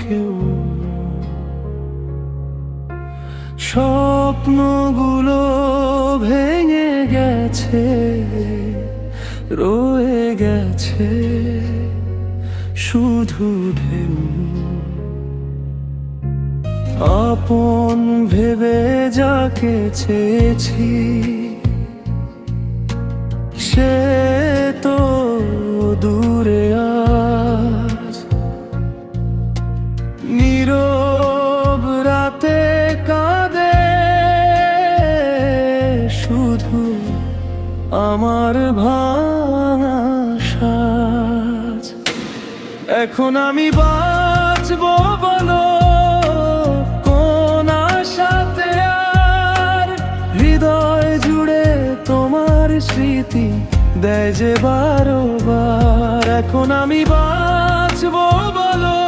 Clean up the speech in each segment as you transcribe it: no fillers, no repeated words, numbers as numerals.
কেউ। স্বপ্নগুলো ভেঙে গেছে, রয়ে গেছে শুধু ঢেউ। আপন ভেবে যাকে চেয়েছি সে তো দূরে আজ। নীরব রাতে কাঁদে শুধু আমার ভাঙা সাজ। এখন আমি বাঁচবো বলো কোন আশাতে আর? হৃদয় জুড়ে তোমার স্মৃতি দেয় যে বারবার। এখন আমি বাঁচবো বলো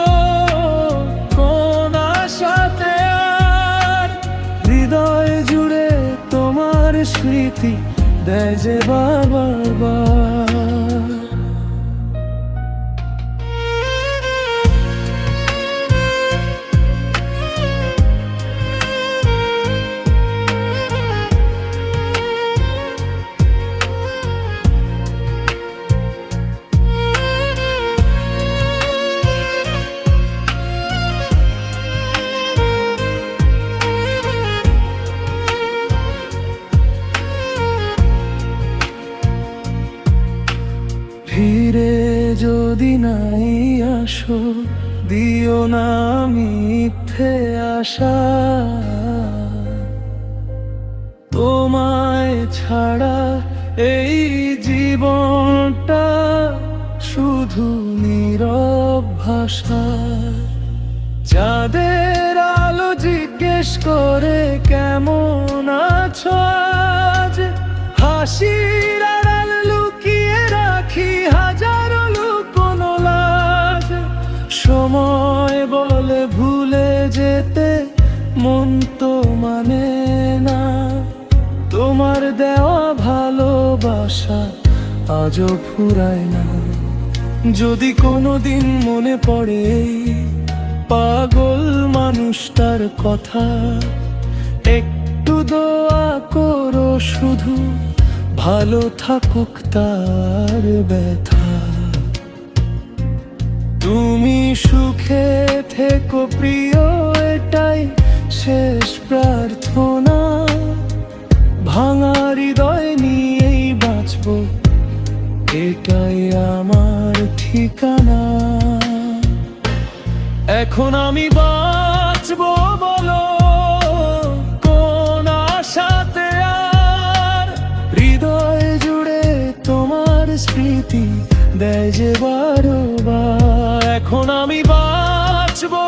কোন আশাতে আর? হৃদয় জুড়ে তোমার স্মৃতি দেয় যে বারবার। ফিরে যদি নাই আসো, দিও না মিথ্যে আশা। তোমায় ছাড়া এই জীবনটা শুধু নীরব ভাষা। চাঁদের আলো জিজ্ঞেস করে কেমন আছো আজ? হাসির আড়াল লুকিয়ে রাখি হাজারো লুকোনো লাজ। সময় বলে ভুলে যেতে মন তো মানে না। তোমার দেওয়া ভালোবাসা আজও ফুরায় না। যদি কোনোদিন মনে পড়ে এই পাগল মানুষটার কথা, একটু দোয়া করো শুধু ভালো থাকুক তার ব্যথা। তুমি সুখে থেকো প্রিয়, এটাই শেষ প্রার্থনা। ভাঙা হৃদয় নিয়েই বাঁচবো, এটাই আমার ঠিকানা। এখন আমি বাঁচবো বলো কোন আশাতে আর? হৃদয় জুড়ে তোমার স্মৃতি দেয় যে বারবার। এখন আমি বাঁচবো